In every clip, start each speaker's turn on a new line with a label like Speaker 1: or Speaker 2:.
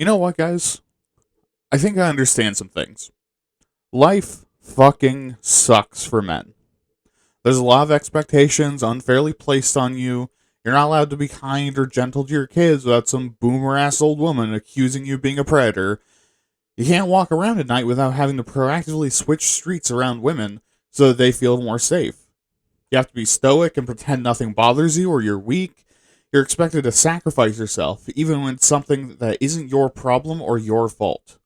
Speaker 1: You know what, guys? I think I understand some things. Life fucking sucks for men. There's a lot of expectations unfairly placed on you. You're not allowed to be kind or gentle to your kids without some boomer ass old woman accusing you of being a predator. You can't walk around at night without having to proactively switch streets around women so that they feel more safe. You have to be stoic and pretend nothing bothers you or you're weak. You're expected to sacrifice yourself, even when it's something that isn't your problem or your fault.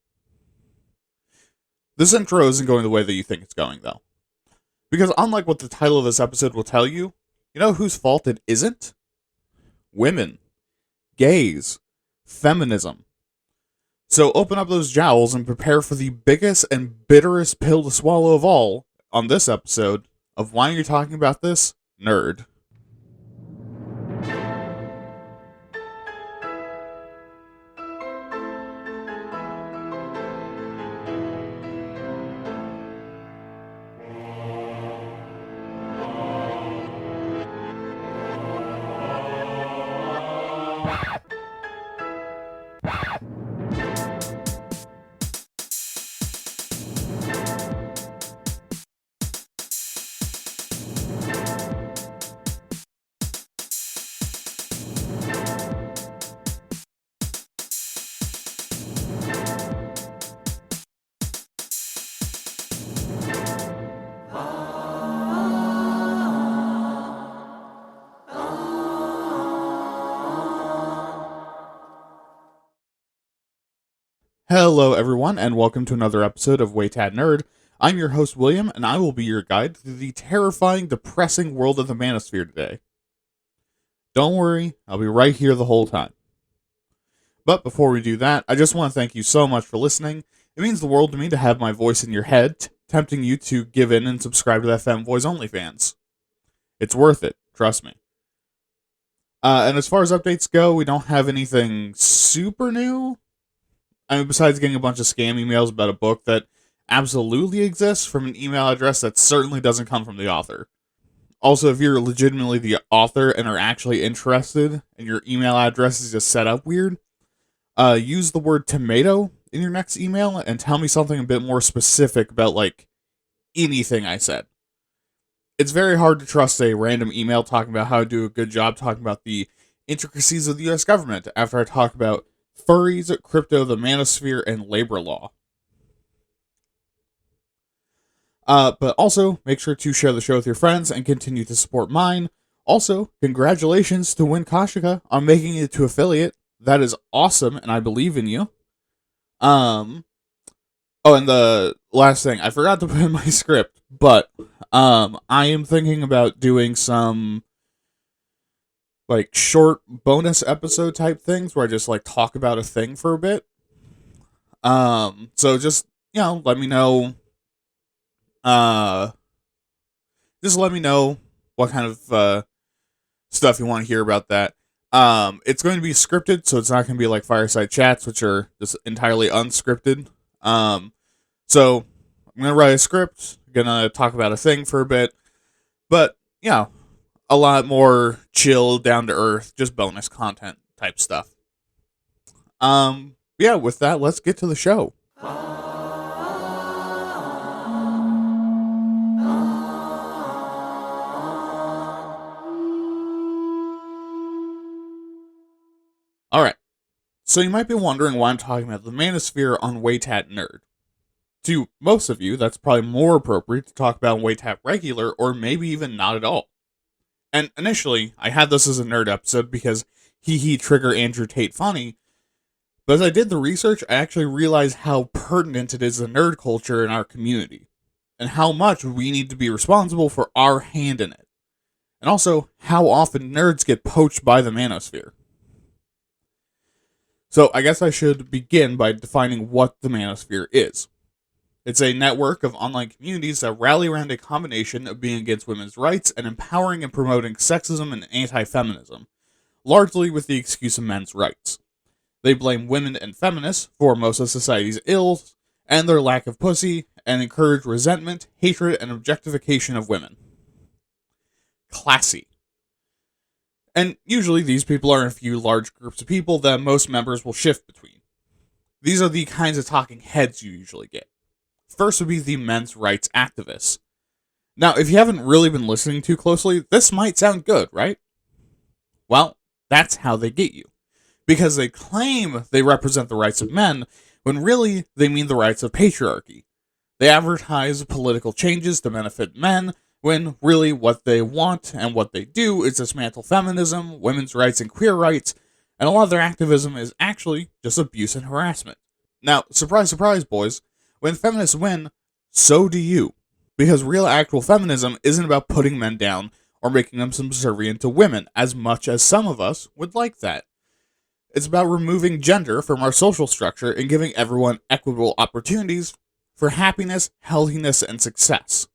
Speaker 1: This intro isn't going the way that you think it's going, though. Because unlike what the title of this episode will tell you, you know whose fault it isn't? Women. Gays. Feminism. So open up those jowls and prepare for the biggest and bitterest pill to swallow of all on this episode of Why Are You Talking About This? Nerd. Hello, everyone, and welcome to another episode of Waytad Nerd. I'm your host, William, and I will be your guide through the terrifying, depressing world of the Manosphere today. Don't worry, I'll be right here the whole time. But before we do that, I just want to thank you so much for listening. It means the world to me to have my voice in your head, tempting you to give in and subscribe to that Femboys Only fans. It's worth it, trust me. And as far as updates go, we don't have anything super new. I mean, besides getting a bunch of scam emails about a book that absolutely exists from an email address that certainly doesn't come from the author. Also, if you're legitimately the author and are actually interested and your email address is just set up weird, use the word tomato in your next email and tell me something a bit more specific about, like, anything I said. It's very hard to trust a random email talking about how to do a good job talking about the intricacies of the US government after I talk about furries, crypto, the manosphere, and labor law. But also, make sure to share the show with your friends and continue to support mine. Also, congratulations to Win Kashika on making it to affiliate. That is awesome, and I believe in you. Oh, and the last thing, I forgot to put in my script, but I am thinking about doing some like short bonus episode type things where I just like talk about a thing for a bit. So just, let me know. Just let me know what kind of stuff you want to hear about that. It's going to be scripted, so it's not going to be like fireside chats, which are just entirely unscripted. So I'm gonna write a script, gonna talk about a thing for a bit, but yeah, a lot more chill, down to earth, just bonus content type stuff. Yeah, with that, let's get to the show. Alright, so you might be wondering why I'm talking about the Manosphere on Waytat Nerd. To most of you, that's probably more appropriate to talk about Waytat Regular, or maybe even not at all. And initially, I had this as a nerd episode because he trigger Andrew Tate funny, but as I did the research, I actually realized how pertinent it is to nerd culture in our community, and how much we need to be responsible for our hand in it, and also how often nerds get poached by the Manosphere. So I guess I should begin by defining what the Manosphere is. It's a network of online communities that rally around a combination of being against women's rights and empowering and promoting sexism and anti-feminism, largely with the excuse of men's rights. They blame women and feminists for most of society's ills and their lack of pussy, and encourage resentment, hatred, and objectification of women. Classy. And usually these people are in a few large groups of people that most members will shift between. These are the kinds of talking heads you usually get. First would be the men's rights activists. Now, if you haven't really been listening too closely, this might sound good, right? Well, that's how they get you. Because they claim they represent the rights of men, when really they mean the rights of patriarchy. They advertise political changes to benefit men, when really what they want and what they do is dismantle feminism, women's rights, and queer rights, and a lot of their activism is actually just abuse and harassment. Now, surprise, surprise, boys, when feminists win, so do you. Because real actual feminism isn't about putting men down or making them subservient to women, as much as some of us would like that. It's about removing gender from our social structure and giving everyone equitable opportunities for happiness, healthiness, and success.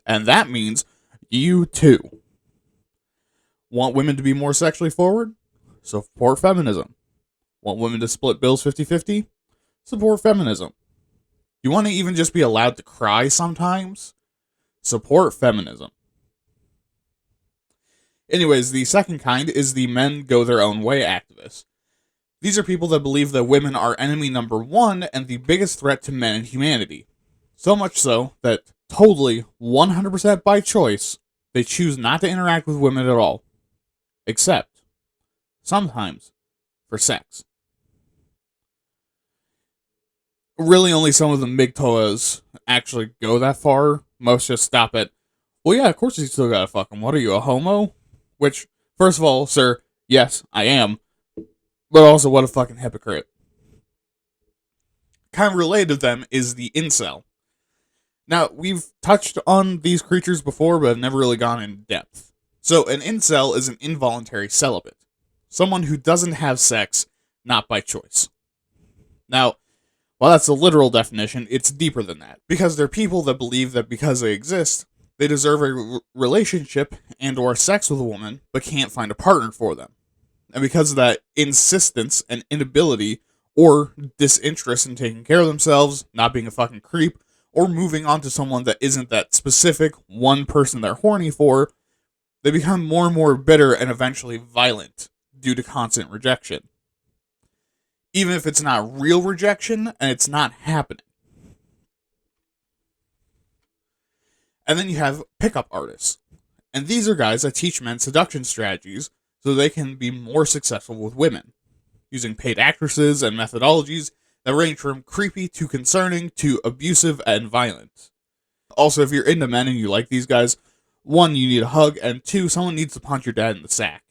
Speaker 1: And that means you too. Want women to be more sexually forward? Support feminism. Want women to split bills 50-50? Support feminism. You want to even just be allowed to cry sometimes? Support feminism. Anyways, the second kind is the men go their own way activists. These are people that believe that women are enemy number one and the biggest threat to men and humanity. So much so that totally 100% by choice, they choose not to interact with women at all. Except, sometimes, for sex. Really only some of the MGTOWs actually go that far. Most just stop at, well, yeah, of course you still gotta fuck him. What are you, a homo? Which, first of all, sir, yes, I am. But also, what a fucking hypocrite. Kind of related to them is the incel. Now, we've touched on these creatures before, but have never really gone in depth. So, an incel is an involuntary celibate. Someone who doesn't have sex, not by choice. Now, while that's the literal definition, it's deeper than that. Because they're people that believe that because they exist, they deserve a relationship and or sex with a woman, but can't find a partner for them. And because of that insistence and inability or disinterest in taking care of themselves, not being a fucking creep, or moving on to someone that isn't that specific one person they're horny for, they become more and more bitter and eventually violent due to constant rejection. Even if it's not real rejection and it's not happening. And then you have pickup artists. And these are guys that teach men seduction strategies so they can be more successful with women, using paid actresses and methodologies that range from creepy to concerning to abusive and violent. Also, if you're into men and you like these guys, one, you need a hug, and two, someone needs to punch your dad in the sack.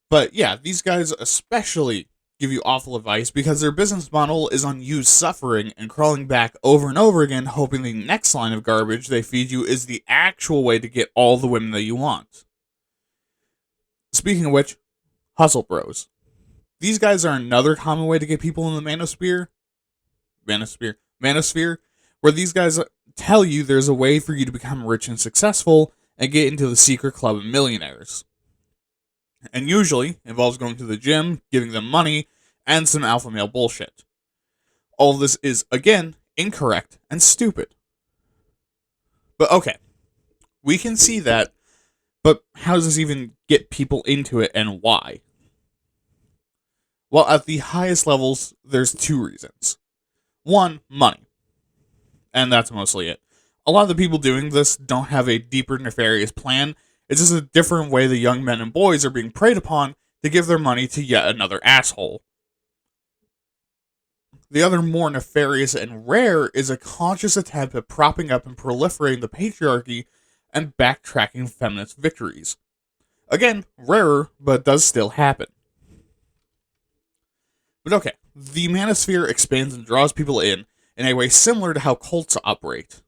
Speaker 1: But yeah, these guys especially give you awful advice because their business model is on you suffering and crawling back over and over again, hoping the next line of garbage they feed you is the actual way to get all the women that you want. Speaking of which, hustle bros. These guys are another common way to get people in the manosphere, where these guys tell you there's a way for you to become rich and successful and get into the secret club of millionaires. And usually involves going to the gym, giving them money, and some alpha male bullshit. All of this is, again, incorrect and stupid. But okay, we can see that, but how does this even get people into it and why? Well, at the highest levels, there's two reasons. One, money. And that's mostly it. A lot of the people doing this don't have a deeper nefarious plan. It's just a different way the young men and boys are being preyed upon to give their money to yet another asshole. The other more nefarious and rare is a conscious attempt at propping up and proliferating the patriarchy and backtracking feminist victories. Again, rarer, but does still happen. But okay, the Manosphere expands and draws people in a way similar to how cults operate.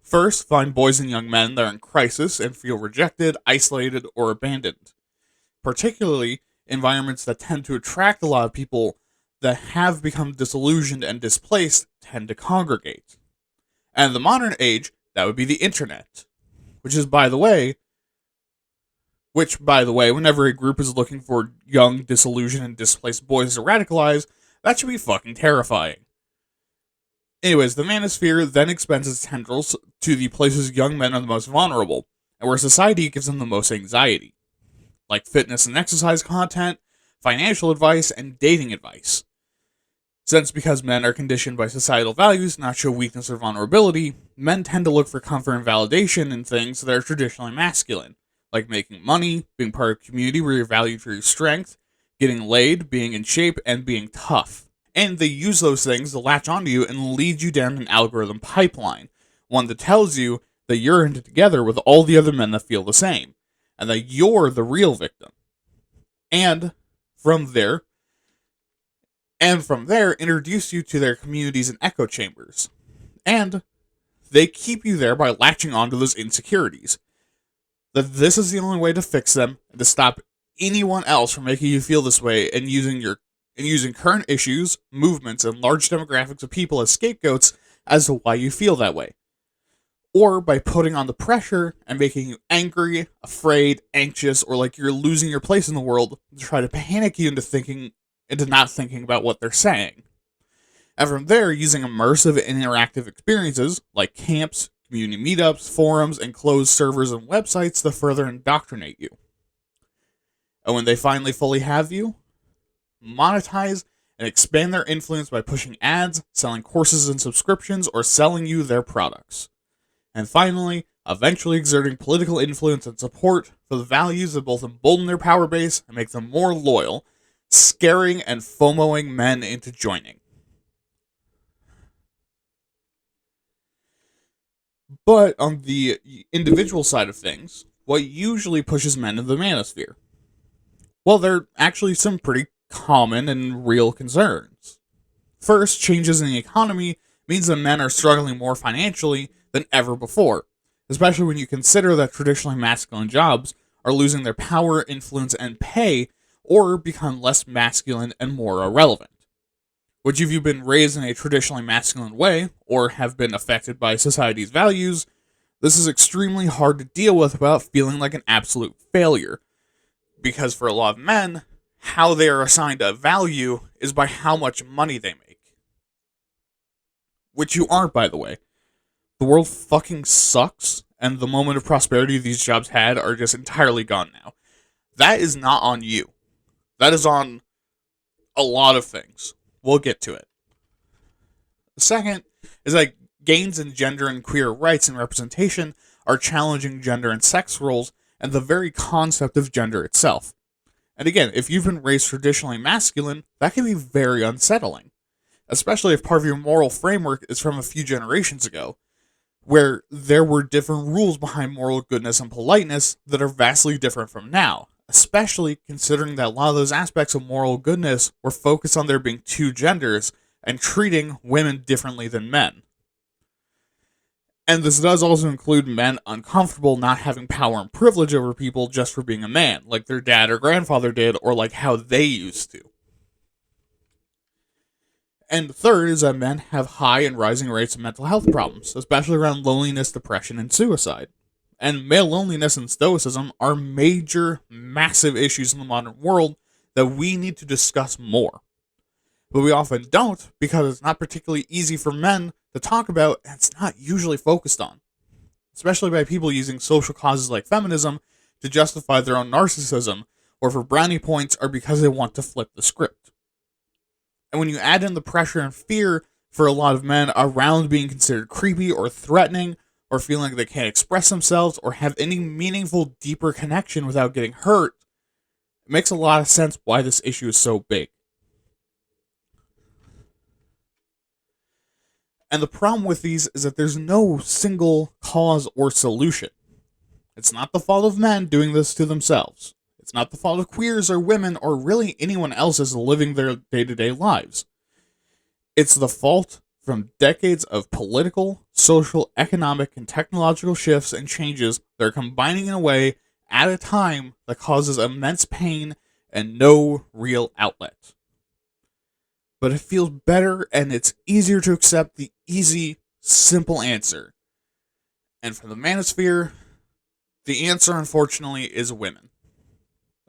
Speaker 1: First, find boys and young men that are in crisis and feel rejected, isolated, or abandoned. Particularly, environments that tend to attract a lot of people that have become disillusioned and displaced tend to congregate. And in the modern age, that would be the internet. Which, by the way, whenever a group is looking for young, disillusioned, and displaced boys to radicalize, that should be fucking terrifying. Anyways, the Manosphere then expands its tendrils to the places young men are the most vulnerable, and where society gives them the most anxiety, like fitness and exercise content, financial advice, and dating advice. Since because men are conditioned by societal values not show weakness or vulnerability, men tend to look for comfort and validation in things that are traditionally masculine, like making money, being part of a community where you're valued for your strength, getting laid, being in shape, and being tough. And they use those things to latch onto you and lead you down an algorithm pipeline, one that tells you that you're in it together with all the other men that feel the same, and that you're the real victim. And from there, introduce you to their communities and echo chambers. And they keep you there by latching onto those insecurities. That this is the only way to fix them and to stop anyone else from making you feel this way, and using current issues, movements, and large demographics of people as scapegoats as to why you feel that way. Or by putting on the pressure and making you angry, afraid, anxious, or like you're losing your place in the world to try to panic you into not thinking about what they're saying. And from there, using immersive and interactive experiences like camps, community meetups, forums, and closed servers and websites to further indoctrinate you. And when they finally fully have you, monetize and expand their influence by pushing ads, selling courses and subscriptions, or selling you their products. And finally, eventually exerting political influence and support for the values that both embolden their power base and make them more loyal, scaring and FOMOing men into joining. But on the individual side of things, what usually pushes men into the manosphere? Well, there are actually some pretty common and real concerns. First, changes in the economy means that men are struggling more financially than ever before, especially when you consider that traditionally masculine jobs are losing their power, influence, and pay, or become less masculine and more irrelevant. Which, if you've been raised in a traditionally masculine way, or have been affected by society's values, this is extremely hard to deal with without feeling like an absolute failure. Because for a lot of men, how they are assigned a value is by how much money they make. Which you aren't, by the way. The world fucking sucks, and the moment of prosperity these jobs had are just entirely gone now. That is not on you. That is on a lot of things. We'll get to it. The second is that gains in gender and queer rights and representation are challenging gender and sex roles and the very concept of gender itself. And again, if you've been raised traditionally masculine, that can be very unsettling. Especially if part of your moral framework is from a few generations ago, where there were different rules behind moral goodness and politeness that are vastly different from now. Especially considering that a lot of those aspects of moral goodness were focused on there being two genders and treating women differently than men. And this does also include men uncomfortable not having power and privilege over people just for being a man, like their dad or grandfather did, or like how they used to. And third is that men have high and rising rates of mental health problems, especially around loneliness, depression, and suicide. And male loneliness and stoicism are major, massive issues in the modern world that we need to discuss more. But we often don't because it's not particularly easy for men to talk about, and it's not usually focused on. Especially by people using social causes like feminism to justify their own narcissism, or for brownie points, or because they want to flip the script. And when you add in the pressure and fear for a lot of men around being considered creepy or threatening, or feeling like they can't express themselves or have any meaningful, deeper connection without getting hurt, it makes a lot of sense why this issue is so big. And the problem with these is that there's no single cause or solution. It's not the fault of men doing this to themselves. It's not the fault of queers or women or really anyone else is living their day-to-day lives. It's the fault from decades of political, social, economic, and technological shifts and changes that are combining in a way at a time that causes immense pain and no real outlet. But it feels better and it's easier to accept the easy, simple answer. And for the manosphere, the answer, unfortunately, is women.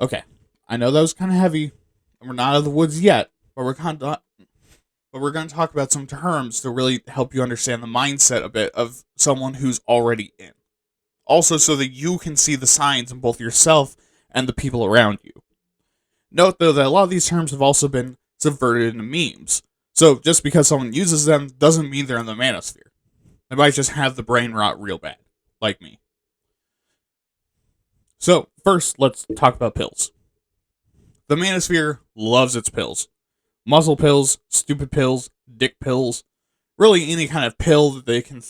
Speaker 1: Okay, I know that was kind of heavy, and we're not out of the woods yet, but we're going to talk about some terms to really help you understand the mindset a bit of someone who's already in. Also, so that you can see the signs in both yourself and the people around you. Note, though, that a lot of these terms have also been subverted into memes. So just because someone uses them doesn't mean they're in the manosphere. They might just have the brain rot real bad, like me. So first, let's talk about pills. The manosphere loves its pills. Muzzle pills, stupid pills, dick pills, really any kind of pill that they can...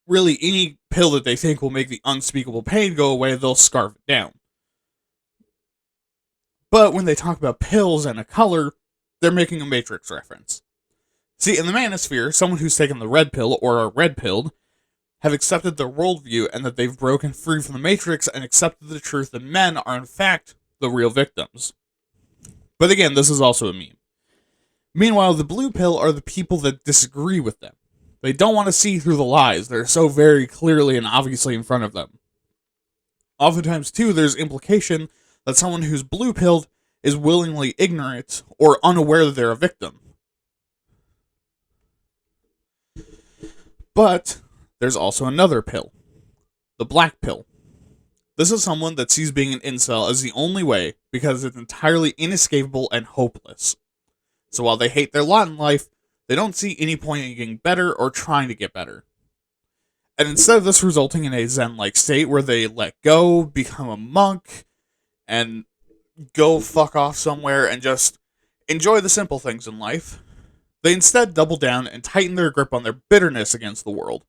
Speaker 1: Really any pill that they think will make the unspeakable pain go away, they'll scarf it down. But when they talk about pills and a color, they're making a Matrix reference. See, in the manosphere, someone who's taken the red pill or are red pilled have accepted their worldview and that they've broken free from the Matrix and accepted the truth that men are in fact the real victims. But again, this is also a meme. Meanwhile, the blue pill are the people that disagree with them. They don't want to see through the lies. They're so very clearly and obviously in front of them. Oftentimes, too, there's implication that someone who's blue-pilled is willingly ignorant or unaware that they're a victim. But there's also another pill. The black pill. This is someone that sees being an incel as the only way because it's entirely inescapable and hopeless. So while they hate their lot in life, they don't see any point in getting better or trying to get better. And instead of this resulting in a Zen-like state where they let go, become a monk, and go fuck off somewhere and just enjoy the simple things in life, they instead double down and tighten their grip on their bitterness against the world,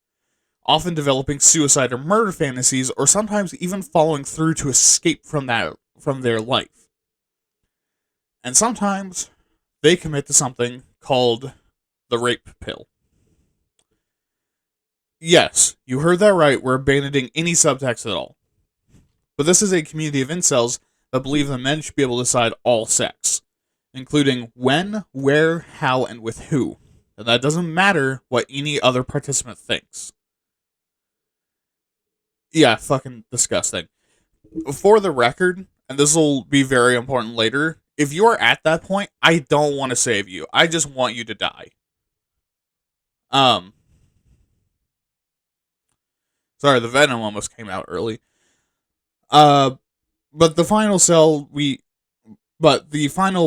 Speaker 1: often developing suicide or murder fantasies, or sometimes even following through to escape from their life. And sometimes they commit to something called the rape pill. Yes, you heard that right, we're abandoning any subtext at all. But this is a community of incels that believe that men should be able to decide all sex, including when, where, how, and with who. And that doesn't matter what any other participant thinks. Yeah, fucking disgusting. For the record, and this will be very important later, if you are at that point, I don't want to save you. I just want you to die. Sorry, the venom almost came out early. But the final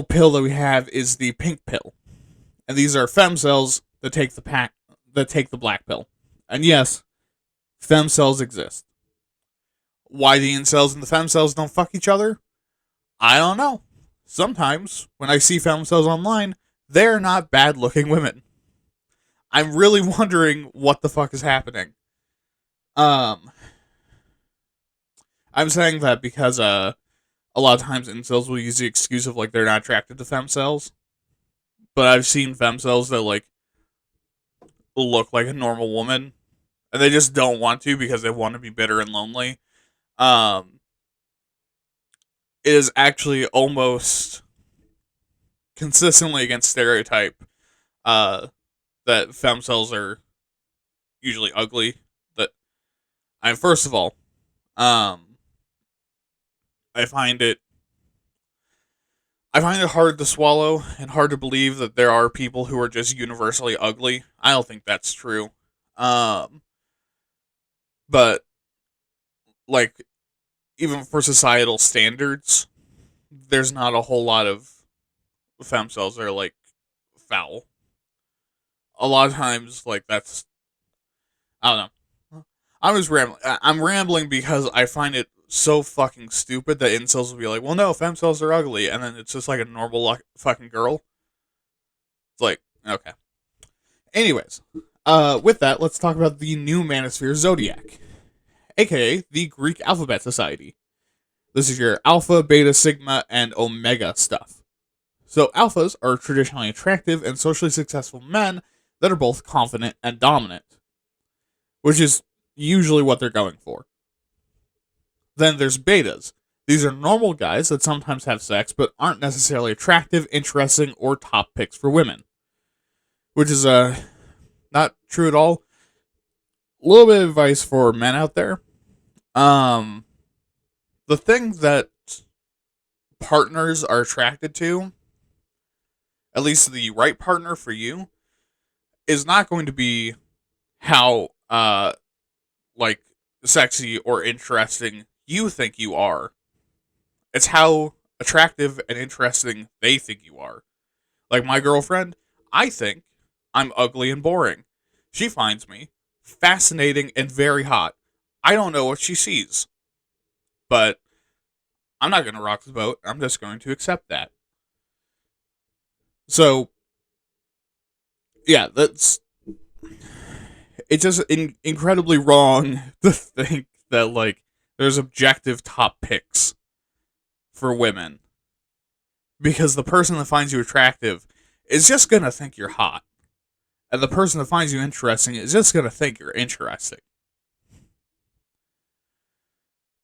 Speaker 1: pill that we have is the pink pill. And these are femcells that take the black pill. And yes, femcells exist. Why the incels and the femcells don't fuck each other? I don't know. Sometimes, when I see femcells online, they're not bad-looking women. I'm really wondering what the fuck is happening. I'm saying that because a lot of times incels will use the excuse of like they're not attracted to femcells. But I've seen femcells that like look like a normal woman, and they just don't want to because they want to be bitter and lonely. It is actually almost consistently against stereotype that femcells are usually ugly. First of all, I find it hard to swallow and hard to believe that there are people who are just universally ugly. I don't think that's true. But like even for societal standards, there's not a whole lot of femcells that are like foul. A lot of times, like that's I don't know. I'm rambling because I find it so fucking stupid that incels will be like, well, no, femcells are ugly, and then it's just like a normal fucking girl. It's like, okay. Anyways, with that, let's talk about the new Manosphere Zodiac, aka the Greek Alphabet Society. This is your Alpha, Beta, Sigma, and Omega stuff. So alphas are traditionally attractive and socially successful men that are both confident and dominant, which is usually what they're going for. Then there's betas. These are normal guys that sometimes have sex but aren't necessarily attractive, interesting, or top picks for women. Which is not true at all. A little bit of advice for men out there. The thing that partners are attracted to, at least the right partner for you, is not going to be how like sexy or interesting you think you are. It's how attractive and interesting they think you are. Like my girlfriend, I think I'm ugly and boring. She finds me fascinating and very hot. I don't know what she sees, but I'm not going to rock the boat. I'm just going to accept that. So, yeah, it's just incredibly wrong to think that, like, there's objective top picks for women because the person that finds you attractive is just going to think you're hot. And the person that finds you interesting is just going to think you're interesting.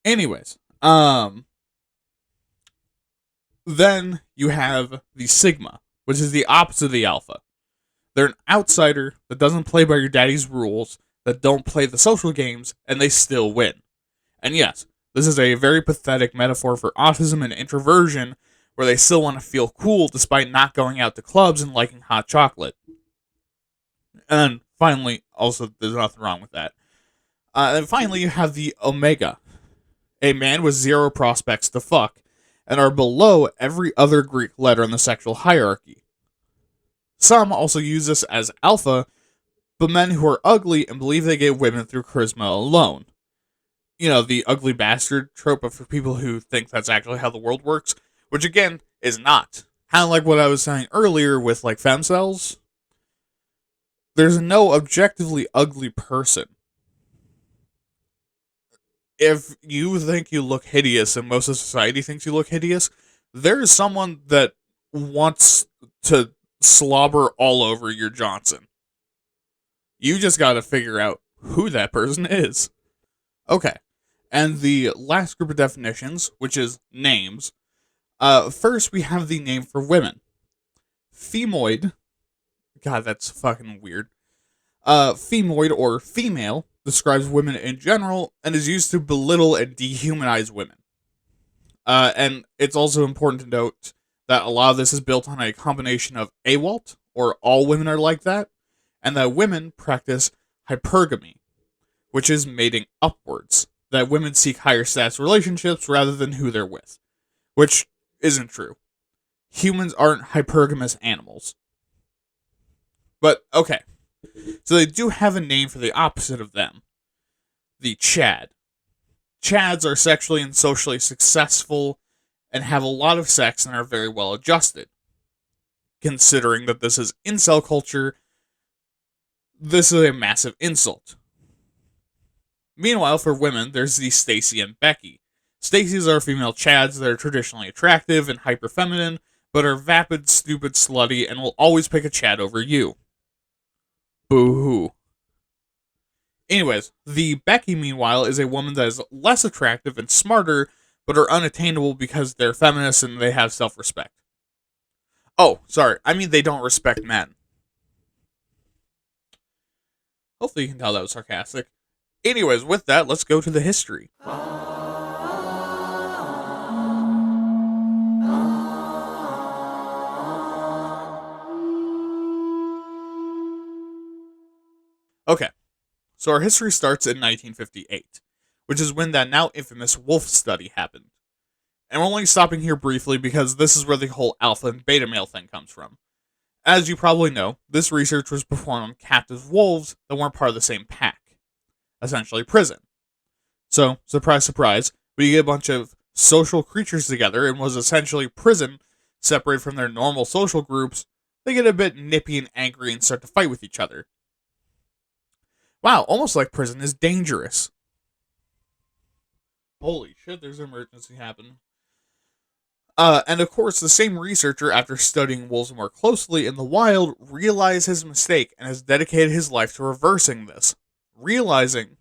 Speaker 1: Anyways, then you have the Sigma, which is the opposite of the Alpha. They're an outsider that doesn't play by your daddy's rules, that don't play the social games, and they still win. And yes, this is a very pathetic metaphor for autism and introversion, where they still want to feel cool despite not going out to clubs and liking hot chocolate. And finally, also, there's nothing wrong with that. And finally, you have the Omega, a man with zero prospects to fuck, and are below every other Greek letter in the sexual hierarchy. Some also use this as alpha, but men who are ugly and believe they get women through charisma alone. You know, the ugly bastard trope of for people who think that's actually how the world works, which again, is not. Kind of like what I was saying earlier with like femcells. There's no objectively ugly person. If you think you look hideous and most of society thinks you look hideous, there is someone that wants to slobber all over your Johnson. You just gotta figure out who that person is. Okay, and the last group of definitions, which is names. First, we have the name for women. Femoid. God, that's fucking weird. Femoid, or female, describes women in general and is used to belittle and dehumanize women. And it's also important to note that a lot of this is built on a combination of AWOLT, or all women are like that, and that women practice hypergamy, which is mating upwards, that women seek higher status relationships rather than who they're with, which isn't true. Humans aren't hypergamous animals. But, okay. So they do have a name for the opposite of them. The Chad. Chads are sexually and socially successful and have a lot of sex and are very well adjusted. Considering that this is incel culture, this is a massive insult. Meanwhile, for women, there's the Stacy and Becky. Stacy's are female Chads that are traditionally attractive and hyper-feminine, but are vapid, stupid, slutty, and will always pick a Chad over you. Boo-hoo. Anyways, the Becky, meanwhile, is a woman that is less attractive and smarter, but are unattainable because they're feminists and they have self-respect. Oh, sorry, I mean they don't respect men. Hopefully you can tell that was sarcastic. Anyways, with that, let's go to the history. Okay, so our history starts in 1958, which is when that now infamous wolf study happened. And we're only stopping here briefly because this is where the whole alpha and beta male thing comes from. As you probably know, this research was performed on captive wolves that weren't part of the same pack. Essentially prison. So, surprise, surprise, we get a bunch of social creatures together and was essentially prison, separated from their normal social groups. They get a bit nippy and angry and start to fight with each other. Wow, almost like prison is dangerous. Holy shit, there's an emergency happening. And of course, the same researcher, after studying wolves more closely in the wild, realized his mistake and has dedicated his life to reversing this. Realizing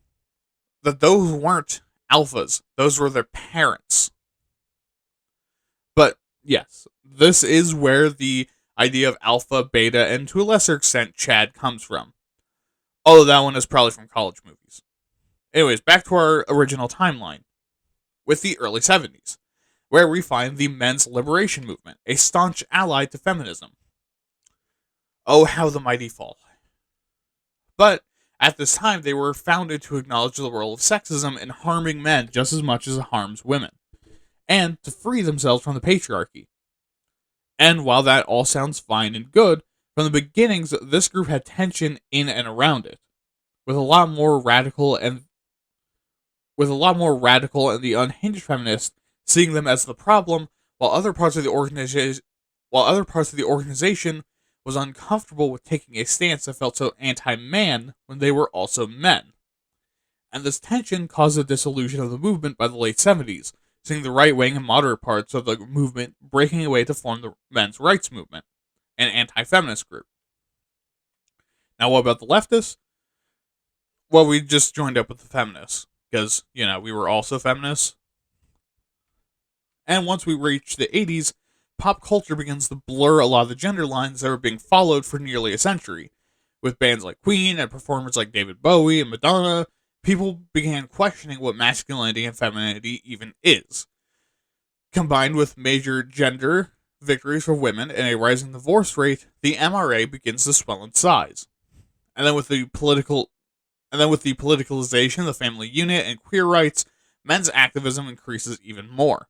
Speaker 1: that those weren't alphas, those were their parents. But, yes, this is where the idea of alpha, beta, and to a lesser extent, Chad comes from. Although that one is probably from college movies. Anyways, back to our original timeline. With the early 70s, where we find the men's liberation movement, a staunch ally to feminism. Oh, how the mighty fall. But, at this time, they were founded to acknowledge the role of sexism in harming men just as much as it harms women, and to free themselves from the patriarchy. And while that all sounds fine and good, from the beginnings, this group had tension in and around it, with a lot more radical and the unhinged feminists seeing them as the problem, while other parts of the organization was uncomfortable with taking a stance that felt so anti-man when they were also men. And this tension caused the dissolution of the movement by the late 70s, seeing the right-wing and moderate parts of the movement breaking away to form the men's rights movement, an anti-feminist group. Now, what about the leftists? Well, we just joined up with the feminists, because, we were also feminists. And once we reach the 80s, pop culture begins to blur a lot of the gender lines that were being followed for nearly a century. With bands like Queen and performers like David Bowie and Madonna, people began questioning what masculinity and femininity even is. Combined with major gender victories for women and a rising divorce rate, the MRA begins to swell in size. And then with the politicalization of the family unit and queer rights, men's activism increases even more.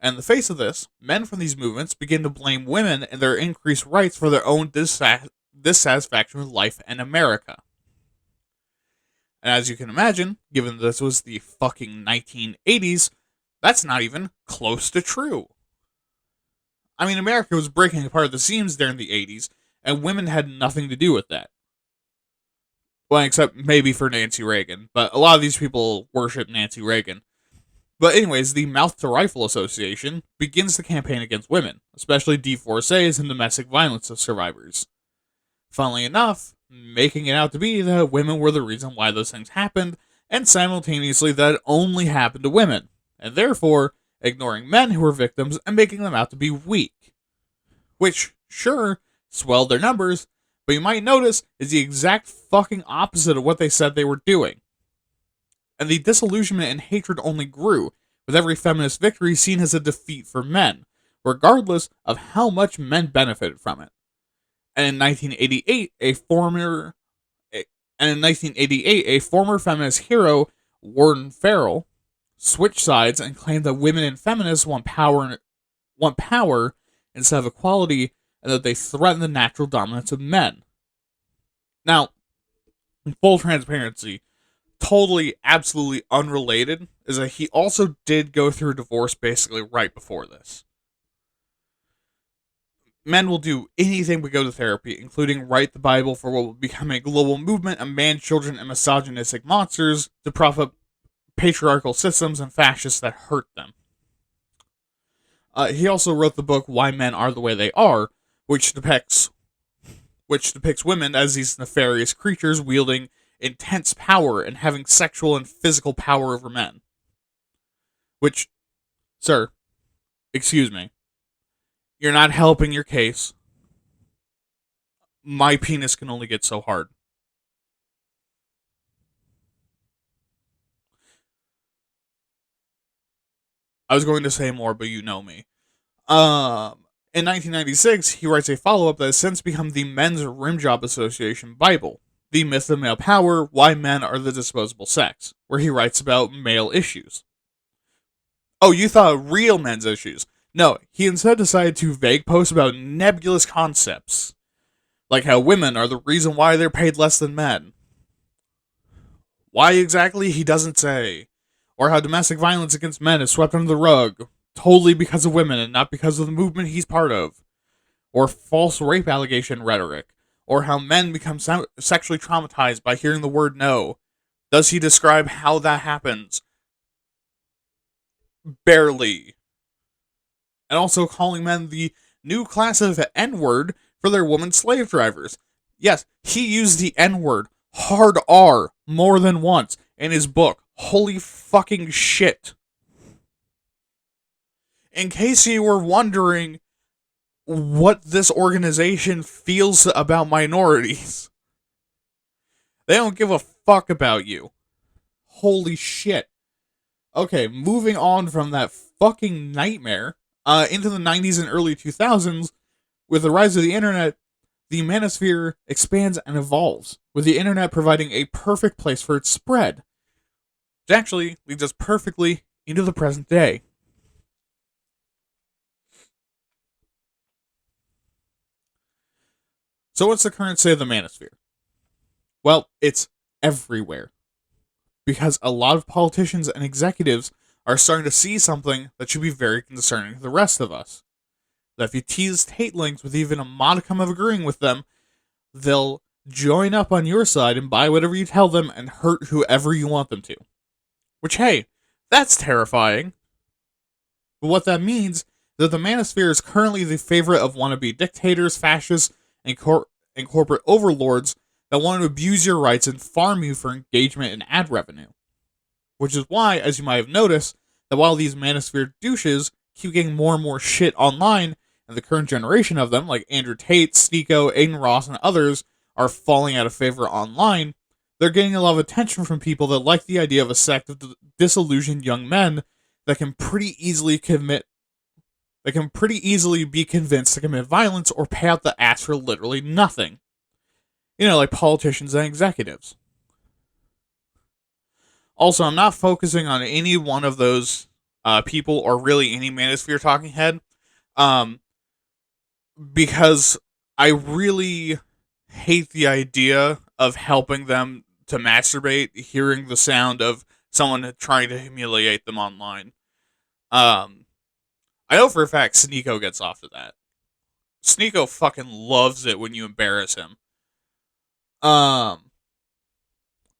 Speaker 1: And in the face of this, men from these movements begin to blame women and their increased rights for their own dissatisfaction with life and America. And as you can imagine, given this was the fucking 1980s, that's not even close to true. I mean, America was breaking apart at the seams during the 80s, and women had nothing to do with that. Well, except maybe for Nancy Reagan, but a lot of these people worship Nancy Reagan. But anyways, the Mouth to Rifle Association begins the campaign against women, especially divorcees and domestic violence survivors. Funnily enough, making it out to be that women were the reason why those things happened, and simultaneously that it only happened to women, and therefore ignoring men who were victims and making them out to be weak. Which, sure, swelled their numbers, but you might notice is the exact fucking opposite of what they said they were doing. And the disillusionment and hatred only grew, with every feminist victory seen as a defeat for men, regardless of how much men benefited from it. And in 1988, a former feminist hero, Warden Farrell, switched sides and claimed that women and feminists want power instead of equality, and that they threaten the natural dominance of men. Now, in full transparency, totally, absolutely unrelated, is that he also did go through a divorce basically right before this. Men will do anything but go to therapy, including write the Bible for what will become a global movement of man, children, and misogynistic monsters to prop up patriarchal systems and fascists that hurt them. He also wrote the book Why Men Are the Way They Are, which depicts women as these nefarious creatures wielding intense power and having sexual and physical power over men. Which, sir, excuse me, you're not helping your case. My penis can only get so hard. I was going to say more, but you know me. In 1996, he writes a follow-up that has since become the Men's Rimjob Association Bible, The Myth of Male Power, Why Men Are the Disposable Sex, where he writes about male issues. Oh, you thought real men's issues. No, he instead decided to vague post about nebulous concepts, like how women are the reason why they're paid less than men. Why exactly, he doesn't say. Or how domestic violence against men is swept under the rug, totally because of women and not because of the movement he's part of. Or false rape allegation rhetoric. Or how men become sexually traumatized by hearing the word no. Does he describe how that happens? Barely. And also calling men the new class of N-word for their woman slave drivers. Yes, he used the N-word, hard R, more than once in his book. Holy fucking shit. In case you were wondering what this organization feels about minorities, they don't give a fuck about you. Holy shit. Okay, moving on from that fucking nightmare, into the 90s and early 2000s, with the rise of the internet, the Manosphere expands and evolves, with the internet providing a perfect place for its spread. It actually leads us perfectly into the present day. So what's the current state of the manosphere? Well, it's everywhere. Because a lot of politicians and executives are starting to see something that should be very concerning to the rest of us. That if you tease Tatelings with even a modicum of agreeing with them, they'll join up on your side and buy whatever you tell them and hurt whoever you want them to. Which, hey, that's terrifying. But what that means is that the Manosphere is currently the favorite of wannabe dictators, fascists, and corporate overlords that want to abuse your rights and farm you for engagement and ad revenue. Which is why, as you might have noticed, that while these Manosphere douches keep getting more and more shit online, and the current generation of them, like Andrew Tate, Sneeko, Aiden Ross, and others, are falling out of favor online, they're getting a lot of attention from people that like the idea of a sect of disillusioned young men that can pretty easily be convinced to commit violence or pay out the ass for literally nothing. Like politicians and executives. Also, I'm not focusing on any one of those people or really any Manosphere talking head, because I really hate the idea of helping them to masturbate, hearing the sound of someone trying to humiliate them online. I know for a fact Sneeko gets off of that. Sneeko fucking loves it when you embarrass him.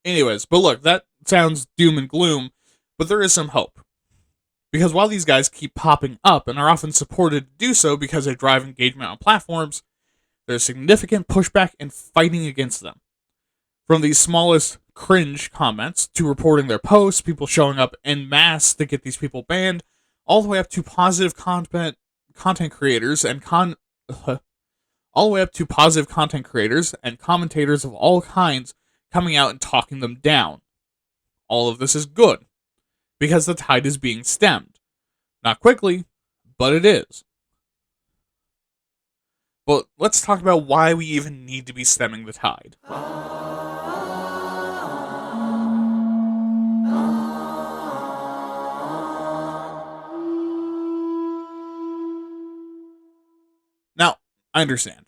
Speaker 1: Anyways, but look, that sounds doom and gloom, but there is some hope. Because while these guys keep popping up and are often supported to do so because they drive engagement on platforms, there's significant pushback and fighting against them. From the smallest cringe comments to reporting their posts, people showing up en masse to get these people banned, all the way up to positive content creators and commentators of all kinds coming out and talking them down. All of this is good, because the tide is being stemmed. Not quickly, but it is. But let's talk about why we even need to be stemming the tide. Now, I understand.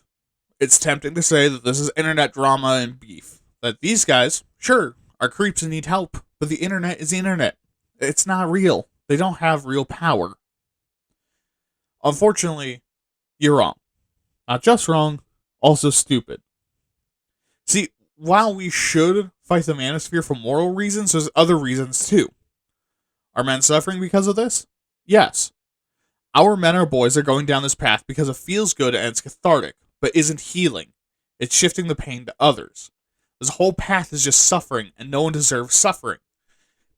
Speaker 1: It's tempting to say that this is internet drama and beef. That these guys, sure, are creeps and need help, but the internet is the internet. It's not real. They don't have real power. Unfortunately, you're wrong. Not just wrong, also stupid. See, while we should fight the Manosphere for moral reasons, there's other reasons too. Are men suffering because of this? Yes. Our men or boys are going down this path because it feels good and it's cathartic, but isn't healing. It's shifting the pain to others. This whole path is just suffering, and no one deserves suffering.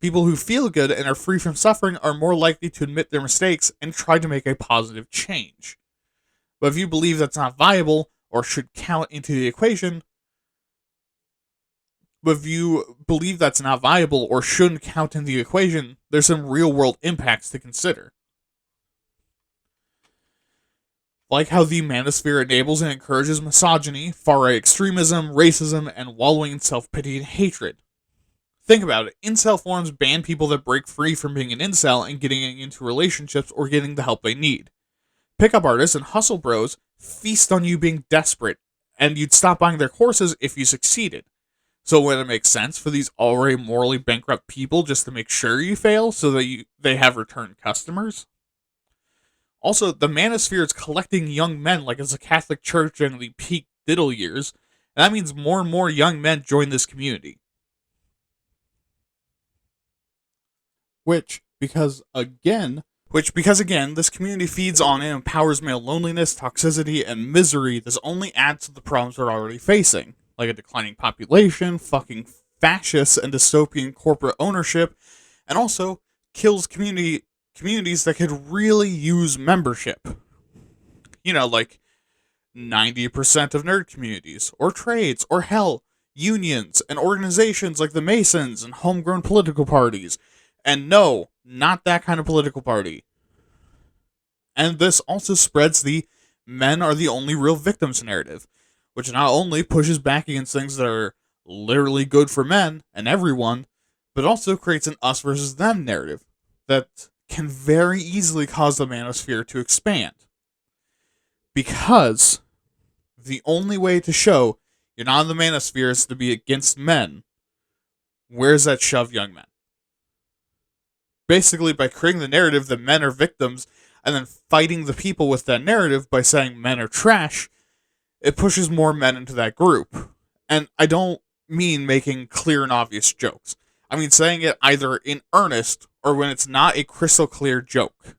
Speaker 1: People who feel good and are free from suffering are more likely to admit their mistakes and try to make a positive change. But if you believe that's not viable, or should count into the equation, there's some real-world impacts to consider. Like how the Manosphere enables and encourages misogyny, far-right extremism, racism, and wallowing in self-pity and hatred. Think about it. Incel forums ban people that break free from being an incel and getting into relationships or getting the help they need. Pickup artists and hustle bros feast on you being desperate, and you'd stop buying their courses if you succeeded. So wouldn't it make sense for these already morally bankrupt people just to make sure you fail so that they have return customers? Also, the Manosphere is collecting young men like it's a Catholic Church in the peak diddle years, and that means more and more young men join this community. Which, because again, this community feeds on and empowers male loneliness, toxicity, and misery. This only adds to the problems we're already facing, like a declining population, fucking fascists, and dystopian corporate ownership, and also kills communities that could really use membership. Like 90% of nerd communities, or trades, or hell, unions, and organizations like the Masons and homegrown political parties. And no, not that kind of political party. And this also spreads the men are the only real victims narrative, which not only pushes back against things that are literally good for men and everyone, but also creates an us versus them narrative that can very easily cause the Manosphere to expand. Because the only way to show you're not in the Manosphere is to be against men, where's that shove young men? Basically, by creating the narrative that men are victims and then fighting the people with that narrative by saying men are trash, it pushes more men into that group. And I don't mean making clear and obvious jokes. I mean saying it either in earnest or when it's not a crystal clear joke.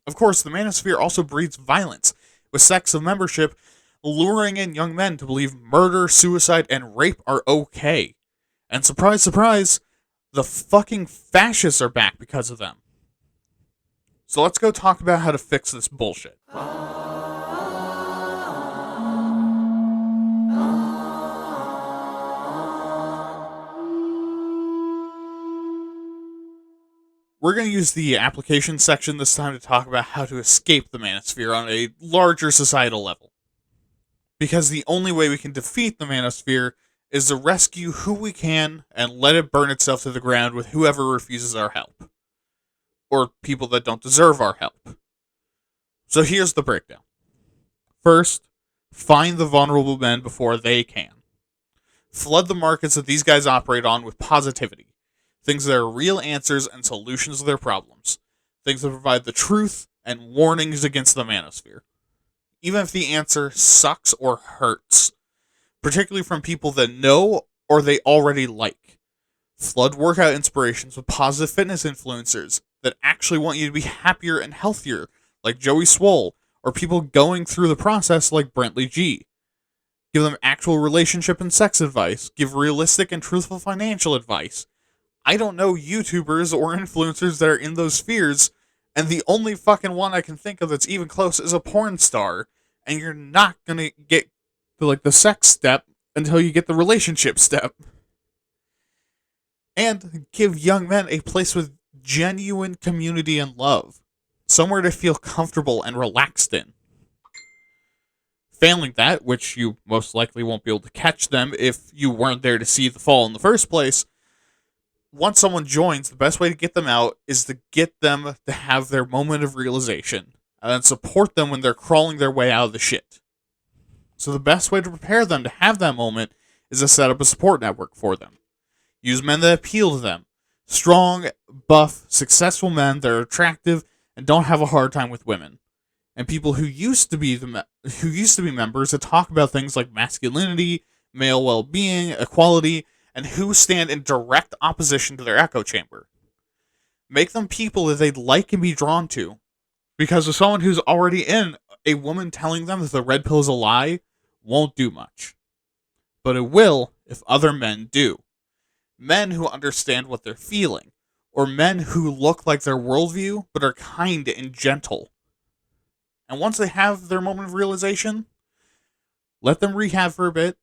Speaker 1: Of course, the Manosphere also breeds violence, with sects of membership luring in young men to believe murder, suicide, and rape are okay. And surprise, surprise, the fucking fascists are back because of them. So let's go talk about how to fix this bullshit. We're going to use the application section this time to talk about how to escape the Manosphere on a larger societal level. Because the only way we can defeat the Manosphere is to rescue who we can and let it burn itself to the ground with whoever refuses our help. Or people that don't deserve our help. So here's the breakdown. First, find the vulnerable men before they can. Flood the markets that these guys operate on with positivity. Things that are real answers and solutions to their problems. Things that provide the truth and warnings against the Manosphere. Even if the answer sucks or hurts. Particularly from people that know or they already like. Flood workout inspirations with positive fitness influencers that actually want you to be happier and healthier, like Joey Swole, or people going through the process like Brentley G. Give them actual relationship and sex advice. Give realistic and truthful financial advice. I don't know YouTubers or influencers that are in those spheres, and the only fucking one I can think of that's even close is a porn star, and you're not gonna get to, like, the sex step until you get the relationship step. And give young men a place with genuine community and love. Somewhere to feel comfortable and relaxed in. Failing that, which you most likely won't be able to catch them if you weren't there to see the fall in the first place, once someone joins, the best way to get them out is to get them to have their moment of realization, and then support them when they're crawling their way out of the shit. So the best way to prepare them to have that moment is to set up a support network for them. Use men that appeal to them. Strong, buff, successful men that are attractive and don't have a hard time with women. And people who used to be members that talk about things like masculinity, male well-being, equality, and who stand in direct opposition to their echo chamber. Make them people that they'd like and be drawn to. Because with someone who's already in, a woman telling them that the red pill is a lie won't do much. But it will if other men do. Men who understand what they're feeling. Or men who look like their worldview, but are kind and gentle. And once they have their moment of realization, let them rehab for a bit,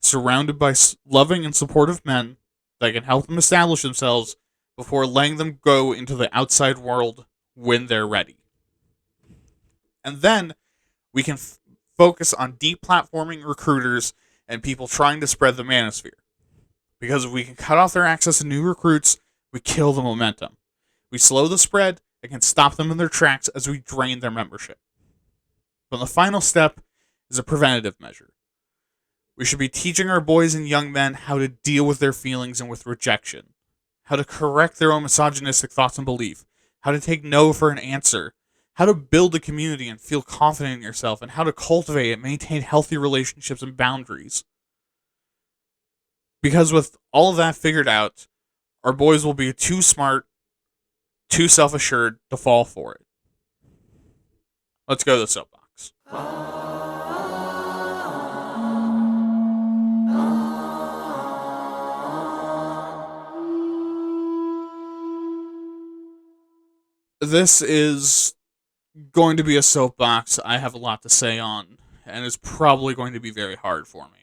Speaker 1: surrounded by loving and supportive men that can help them establish themselves before letting them go into the outside world when they're ready. And then we can focus on deplatforming recruiters and people trying to spread the Manosphere. Because if we can cut off their access to new recruits, we kill the momentum. We slow the spread and can stop them in their tracks as we drain their membership. But the final step is a preventative measure. We should be teaching our boys and young men how to deal with their feelings and with rejection, how to correct their own misogynistic thoughts and belief, how to take no for an answer, how to build a community and feel confident in yourself, and how to cultivate and maintain healthy relationships and boundaries. Because with all of that figured out, our boys will be too smart, too self-assured to fall for it. Let's go to the soapbox. This is going to be a soapbox I have a lot to say on, and it's probably going to be very hard for me.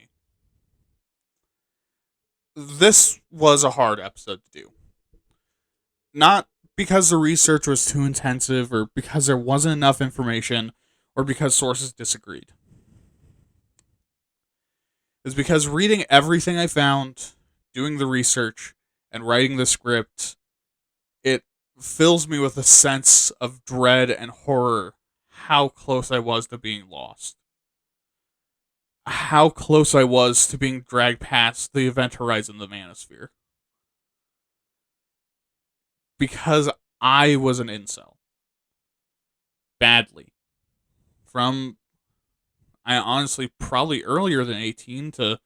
Speaker 1: This was a hard episode to do. Not because the research was too intensive, or because there wasn't enough information, or because sources disagreed. It's because reading everything I found, doing the research, and writing the script, it fills me with a sense of dread and horror how close I was to being lost. how close I was to being dragged past the event horizon of the Manosphere. Because I was an incel. Badly. From, I honestly, probably earlier than 18 to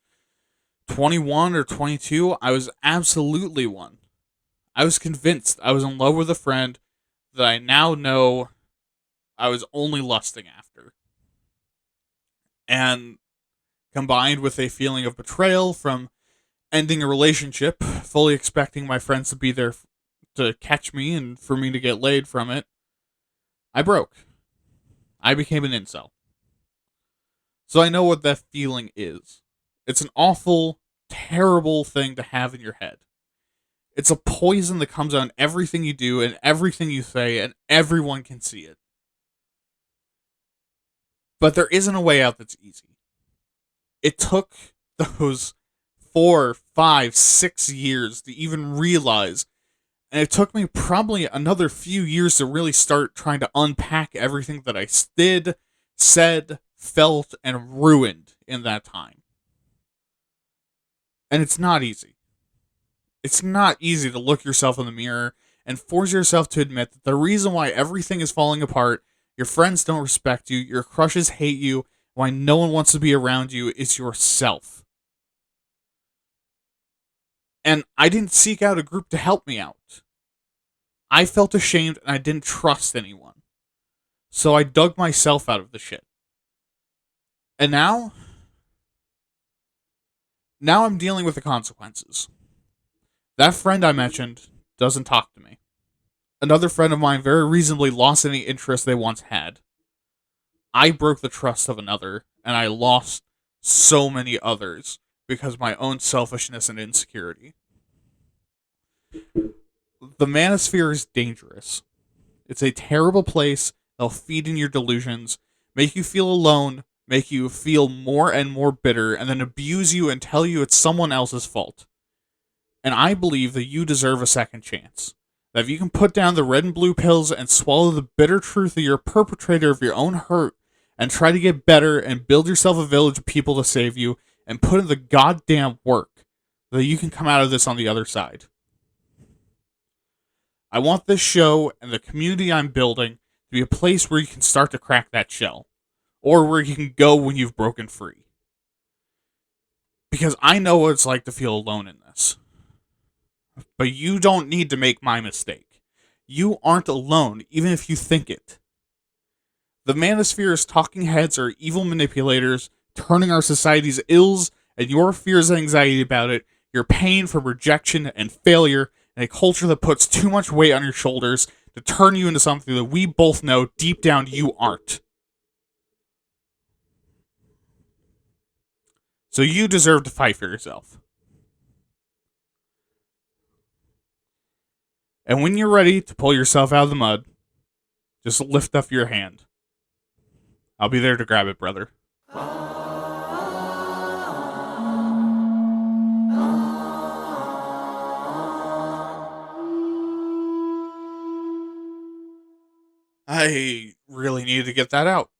Speaker 1: 21 or 22, I was absolutely one. I was convinced I was in love with a friend that I now know I was only lusting after. And combined with a feeling of betrayal from ending a relationship, fully expecting my friends to be there to catch me and for me to get laid from it, I broke. I became an incel. So I know what that feeling is. It's an awful, terrible thing to have in your head. It's a poison that comes on everything you do and everything you say, and everyone can see it. But there isn't a way out that's easy. It took those 4, 5, 6 years to even realize, and it took me probably another few years to really start trying to unpack everything that I did, said, felt, and ruined in that time. And it's not easy. It's not easy to look yourself in the mirror and force yourself to admit that the reason why everything is falling apart, your friends don't respect you, your crushes hate you, why no one wants to be around you is yourself. And I didn't seek out a group to help me out. I felt ashamed and I didn't trust anyone. So I dug myself out of the shit. And now I'm dealing with the consequences. That friend I mentioned doesn't talk to me. Another friend of mine very reasonably lost any interest they once had. I broke the trust of another, and I lost so many others because of my own selfishness and insecurity. The Manosphere is dangerous. It's a terrible place. They'll feed in your delusions, make you feel alone, make you feel more and more bitter, and then abuse you and tell you it's someone else's fault. And I believe that you deserve a second chance. That if you can put down the red and blue pills and swallow the bitter truth that you're a perpetrator of your own hurt and try to get better and build yourself a village of people to save you and put in the goddamn work, that you can come out of this on the other side. I want this show and the community I'm building to be a place where you can start to crack that shell. Or where you can go when you've broken free. Because I know what it's like to feel alone in this. But you don't need to make my mistake. You aren't alone, even if you think it. The Manosphere's talking heads are evil manipulators, turning our society's ills and your fears and anxiety about it, your pain from rejection and failure, and a culture that puts too much weight on your shoulders to turn you into something that we both know deep down you aren't. So you deserve to fight for yourself. And when you're ready to pull yourself out of the mud, just lift up your hand. I'll be there to grab it, brother. I really needed to get that out.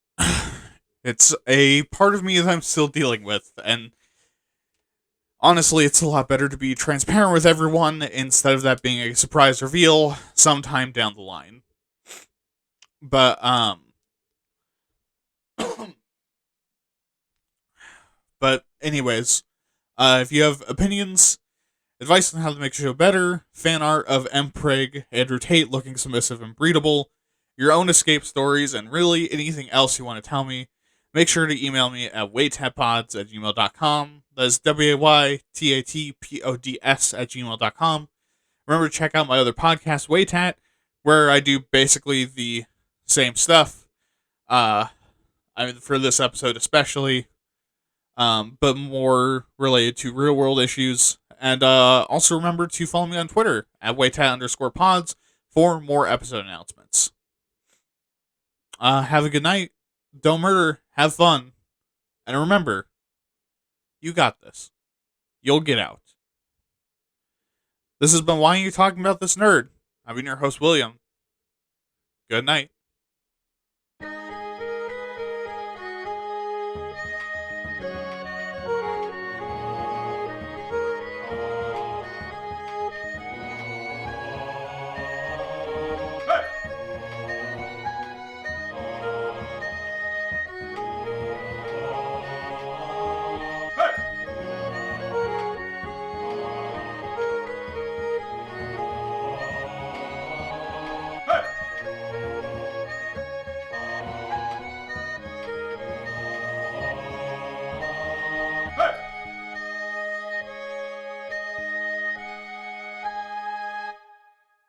Speaker 1: It's a part of me that I'm still dealing with, and honestly, it's a lot better to be transparent with everyone instead of that being a surprise reveal sometime down the line. But, anyways, if you have opinions, advice on how to make the show better, fan art of Mprig, Andrew Tate looking submissive and breedable, your own escape stories, and really anything else you want to tell me, make sure to email me at waytatpods@gmail.com. That's waytatpods@gmail.com. Remember to check out my other podcast, Waytat, where I do basically the same stuff. For this episode especially, but more related to real world issues. And also remember to follow me on Twitter at waytat_pods for more episode announcements. Have a good night. Don't murder. Have fun. And remember, you got this. You'll get out. This has been Why Are You Talking About This Nerd? I've been your host, William. Good night.